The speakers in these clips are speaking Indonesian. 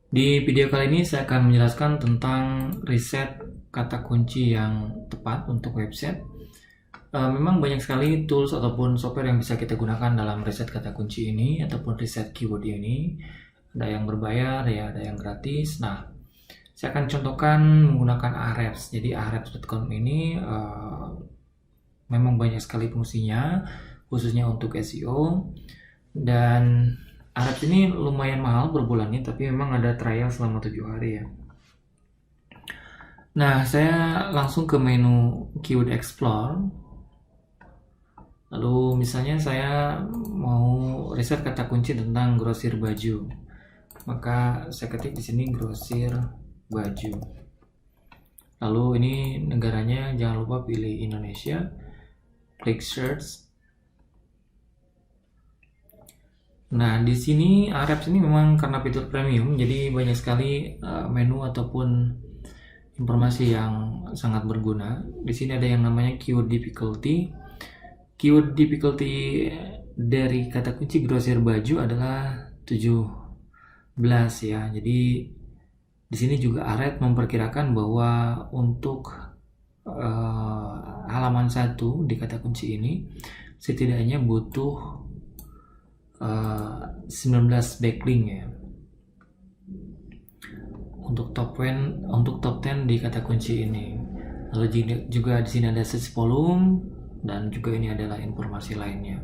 Di video kali ini saya akan menjelaskan tentang riset kata kunci yang tepat untuk website. Memang banyak sekali tools ataupun software yang bisa kita gunakan dalam riset kata kunci ini ataupun riset keyword ini. Ada yang berbayar, ya, ada yang gratis. Nah, saya akan contohkan menggunakan Ahrefs. Jadi Ahrefs.com ini memang banyak sekali fungsinya, khususnya untuk SEO. Dan Ahrefs ini lumayan mahal per bulannya, tapi memang ada trial selama 7 hari ya. Nah, saya langsung ke menu Keyword Explore. Lalu misalnya saya mau riset kata kunci tentang grosir baju. Maka saya ketik di sini grosir baju. Lalu ini negaranya jangan lupa pilih Indonesia. Klik search. Nah, di sini Ahrefs ini memang karena fitur premium, jadi banyak sekali menu ataupun informasi yang sangat berguna. Di sini ada yang namanya keyword difficulty. Keyword difficulty dari kata kunci grosir baju adalah 17 ya. Jadi di sini juga Ahrefs memperkirakan bahwa untuk halaman 1 di kata kunci ini setidaknya butuh 19 backlink ya untuk top 10 di kata kunci ini. Lalu juga di sini ada search volume dan juga ini adalah informasi lainnya.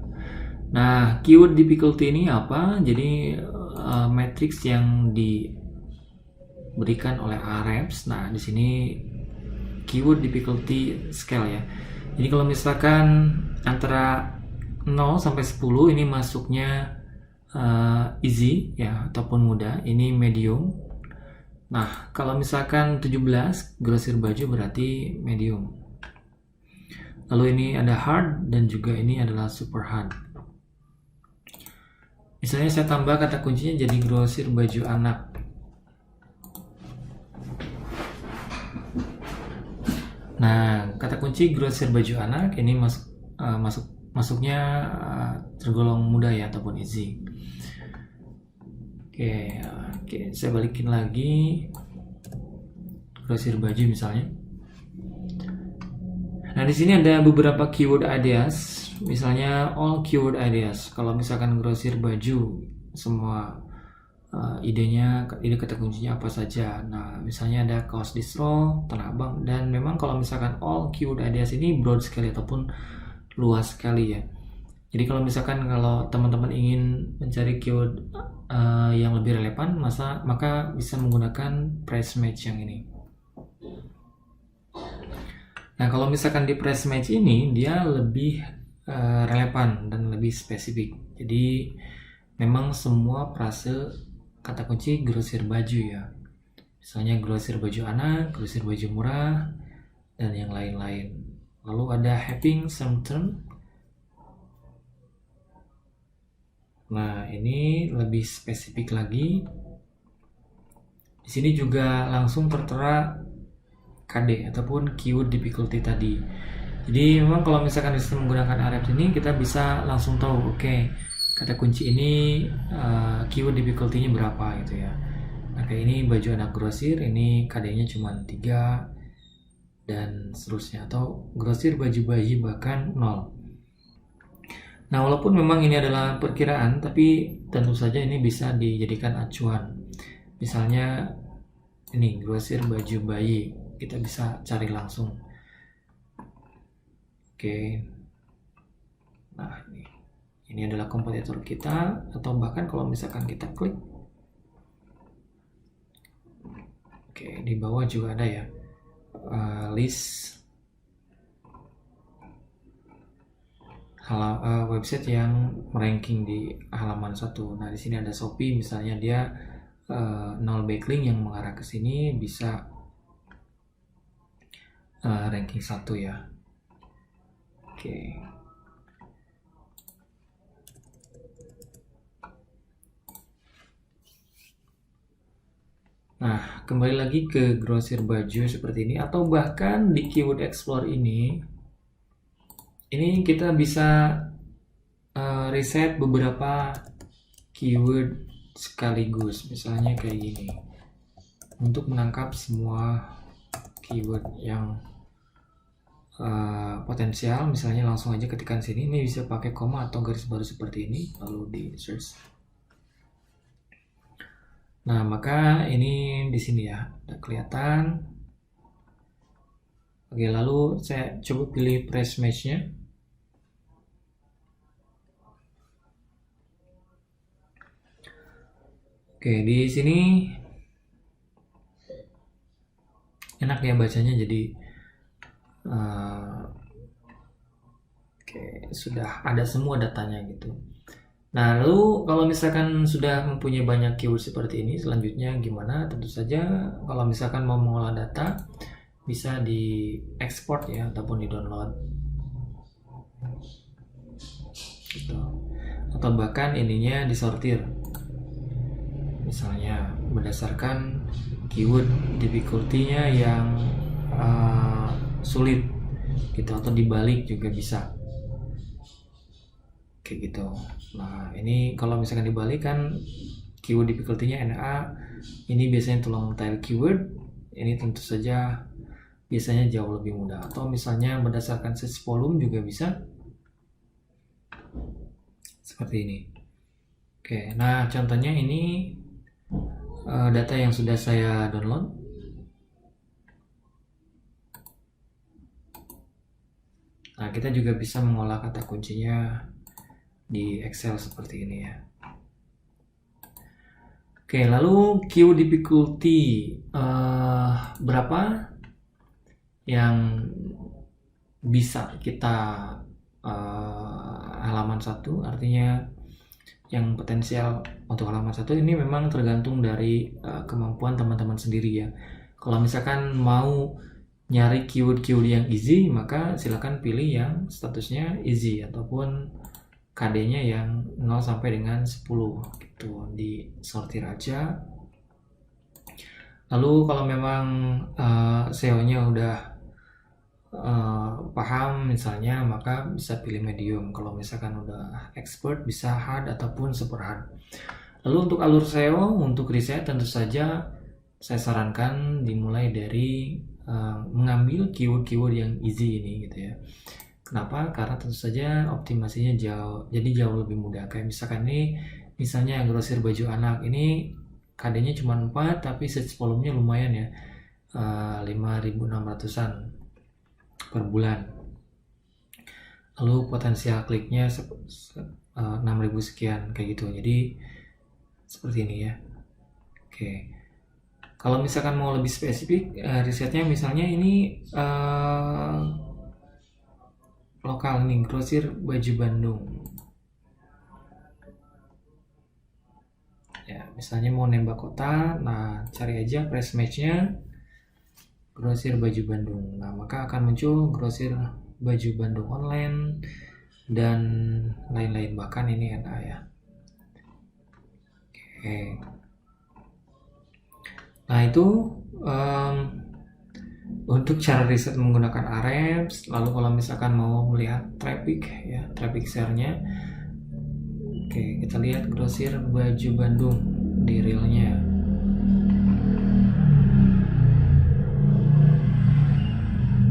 Nah, keyword difficulty ini apa? Jadi matrix yang diberikan oleh Ahrefs. Nah, di sini keyword difficulty scale ya. Jadi kalau misalkan antara 0 sampai 10 ini masuknya easy ya ataupun mudah, ini medium. Nah, kalau misalkan 17 grosir baju berarti medium. Lalu ini ada hard dan juga ini adalah super hard. Misalnya saya tambah kata kuncinya jadi grosir baju anak. Nah, kata kunci grosir baju anak ini masuknya tergolong mudah ya ataupun easy. Oke, saya balikin lagi grosir baju misalnya. Nah, di sini ada beberapa keyword ideas, misalnya all keyword ideas. Kalau misalkan grosir baju, semua ide kata kuncinya apa saja. Nah, misalnya ada kaos distro, Tanah Abang, dan memang kalau misalkan all keyword ideas ini broad sekali ataupun luas sekali ya. Jadi kalau misalkan teman-teman ingin mencari keyword yang lebih relevan, maka bisa menggunakan price match yang ini. Nah, kalau misalkan di price match ini dia lebih relevan dan lebih spesifik. Jadi memang semua frase kata kunci grosir baju ya. Misalnya grosir baju anak, grosir baju murah, dan yang lain-lain. Lalu ada having some term. Nah, ini lebih spesifik lagi. Di sini juga langsung tertera KD ataupun keyword difficulty tadi. Jadi memang kalau misalkan kita menggunakan Ahrefs ini kita bisa langsung tahu, oke, kata kunci ini keyword difficulty-nya berapa gitu ya. Nah, kayak ini baju anak grosir, ini KD-nya cuma 3 dan seterusnya, atau grosir baju bayi bahkan 0. Nah, walaupun memang ini adalah perkiraan, tapi tentu saja ini bisa dijadikan acuan. Misalnya ini grosir baju bayi, kita bisa cari langsung. Oke. Nah, ini adalah kompetitor kita, atau bahkan kalau misalkan kita klik. Oke, di bawah juga ada ya list website yang ranking di halaman 1. Nah, di sini ada Shopee misalnya, dia 0 backlink yang mengarah ke sini bisa ranking 1 ya. Oke. Nah, kembali lagi ke grosir baju seperti ini, atau bahkan di keyword explore ini kita bisa riset beberapa keyword sekaligus, misalnya kayak gini. untuk menangkap semua keyword yang potensial. Misalnya langsung aja ketikkan sini, ini bisa pakai koma atau garis baru seperti ini lalu di search. Nah, maka ini di sini ya udah kelihatan. Oke, lalu saya coba pilih press match-nya. Oke, di sini enak ya bacanya, jadi sudah ada semua datanya gitu. Nah, lalu kalau misalkan sudah mempunyai banyak keyword seperti ini, selanjutnya gimana? Tentu saja kalau misalkan mau mengolah data, bisa di export ya, ataupun di download gitu. Atau bahkan ininya disortir, misalnya berdasarkan keyword difficulty-nya yang sulit gitu, atau dibalik juga bisa kayak gitu. Nah, ini kalau misalkan dibalik kan keyword difficulty-nya NA, ini biasanya long tail keyword, ini tentu saja biasanya jauh lebih mudah. Atau misalnya berdasarkan search volume juga bisa seperti ini. Oke, nah contohnya ini data yang sudah saya download. Nah, kita juga bisa mengolah kata kuncinya di Excel seperti ini ya. Oke, lalu keyword difficulty berapa yang bisa kita halaman 1, artinya yang potensial untuk halaman 1 ini memang tergantung dari kemampuan teman-teman sendiri ya. Kalau misalkan mau nyari keyword-keyword yang easy, maka silakan pilih yang statusnya easy ataupun KD-nya yang 0 sampai dengan 10 gitu, disortir aja. Lalu kalau memang SEO-nya udah paham misalnya, maka bisa pilih medium. Kalau misalkan udah expert bisa hard ataupun super hard. Lalu untuk alur SEO, untuk riset tentu saja saya sarankan dimulai dari mengambil keyword-keyword yang easy ini gitu ya. Kenapa? Karena tentu saja optimasinya jauh lebih mudah. Kayak misalkan ini, misalnya grosir baju anak, ini KD-nya cuma 4 tapi search volume-nya lumayan ya, 5.600-an per bulan. Lalu potensial kliknya 6.000 sekian kayak gitu. Jadi seperti ini ya. Oke. Kalau misalkan mau lebih spesifik risetnya, misalnya ini lokal nih, grosir baju Bandung. Ya, misalnya mau nembak kota, nah cari aja press match-nya grosir baju Bandung. Nah, maka akan muncul grosir baju Bandung online dan lain-lain, bahkan ini NA ya. Oke. Nah, itu untuk cara riset menggunakan Ahrefs. Lalu kalau misalkan mau melihat traffic ya, traffic share-nya, oke, kita lihat grosir baju Bandung di realnya.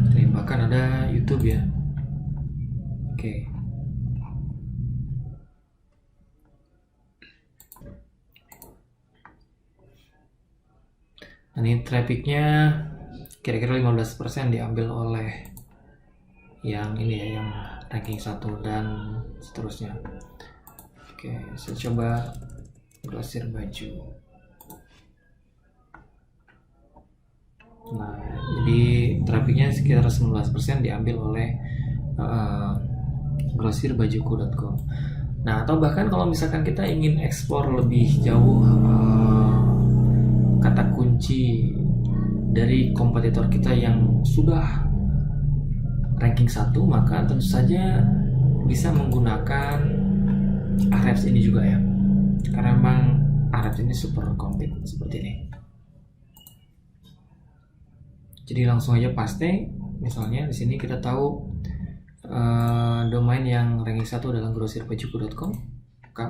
Oke, bahkan ada YouTube ya. Oke. Nah, ini trafficnya kira-kira 15% diambil oleh yang ini ya, yang ranking 1 dan seterusnya. Oke, saya coba grosir baju. Nah, jadi trafficnya sekitar 19% diambil oleh grosirbajuku.com. Nah, atau bahkan kalau misalkan kita ingin eksplor lebih jauh kata kunci dari kompetitor kita yang sudah ranking 1, maka tentu saja bisa menggunakan Ahrefs ini juga ya, karena memang Ahrefs ini super komplit seperti ini. Jadi langsung aja paste, misalnya di sini kita tahu domain yang ranking 1 adalah grosirbajuku.com.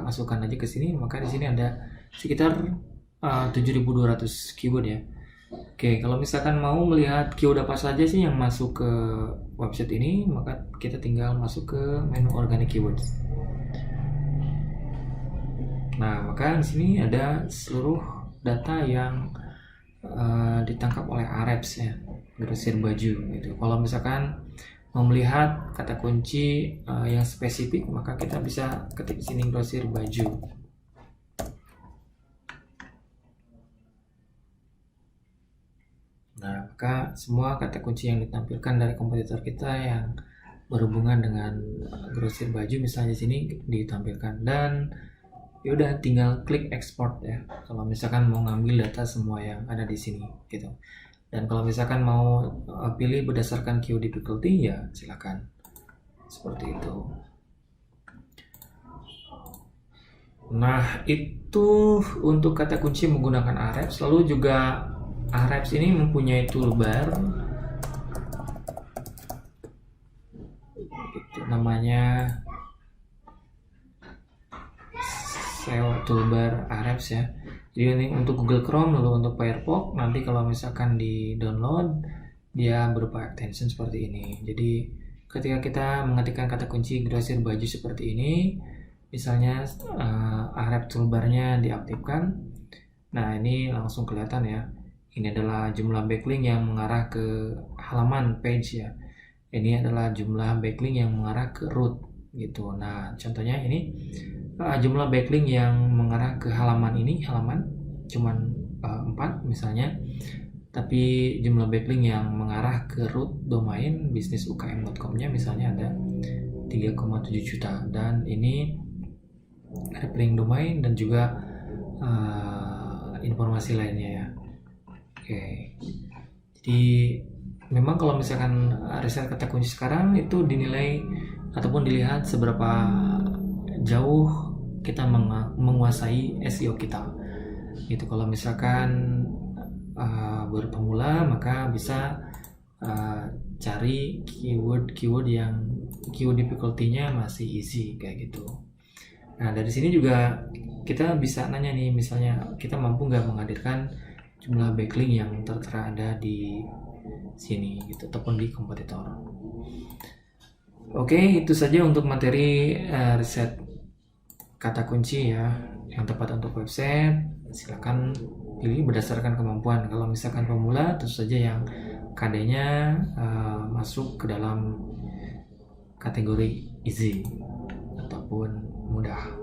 Masukkan aja ke sini, maka di sini ada sekitar 7.200 keyword ya. Oke, kalau misalkan mau melihat keyword apa saja sih yang masuk ke website ini, maka kita tinggal masuk ke menu organic keywords. Nah, maka di sini ada seluruh data yang ditangkap oleh Ahrefs ya, grosir baju gitu. Kalau misalkan mau melihat kata kunci yang spesifik, maka kita bisa ketik di sini grosir baju. Nah, maka semua kata kunci yang ditampilkan dari kompetitor kita yang berhubungan dengan grosir baju misalnya di sini ditampilkan, dan yaudah tinggal klik export ya kalau misalkan mau ngambil data semua yang ada di sini gitu. Dan kalau misalkan mau pilih berdasarkan keyword difficulty ya silakan seperti itu. Nah, itu untuk kata kunci menggunakan Ahrefs. Lalu juga Ahrefs ini mempunyai toolbar itu namanya SEO toolbar Ahrefs ya. Jadi ini untuk Google Chrome, lalu untuk Firefox nanti kalau misalkan di download dia berupa extension seperti ini. Jadi ketika kita mengetikkan kata kunci grosir baju seperti ini, misalnya Ahrefs toolbarnya diaktifkan, nah ini langsung kelihatan ya. Ini adalah jumlah backlink yang mengarah ke halaman page ya. Ini adalah jumlah backlink yang mengarah ke root gitu. Nah, contohnya ini jumlah backlink yang mengarah ke halaman ini, halaman cuman 4 misalnya. Tapi jumlah backlink yang mengarah ke root domain bisnisukm.com-nya misalnya ada 3,7 juta, dan ini backlink domain dan juga informasi lainnya ya. Oke, jadi memang kalau misalkan riset kata kunci sekarang itu dinilai ataupun dilihat seberapa jauh kita menguasai SEO kita. Gitu. Kalau misalkan baru pemula maka bisa cari keyword yang keyword difficulty-nya masih easy kayak gitu. Nah, dari sini juga kita bisa nanya nih, misalnya kita mampu nggak menghadirkan jumlah backlink yang tertera ada di sini gitu ataupun di kompetitor. Oke, itu saja untuk materi riset kata kunci ya yang tepat untuk website. Silakan pilih berdasarkan kemampuan. Kalau misalkan pemula, tentu saja yang KD-nya masuk ke dalam kategori easy ataupun mudah.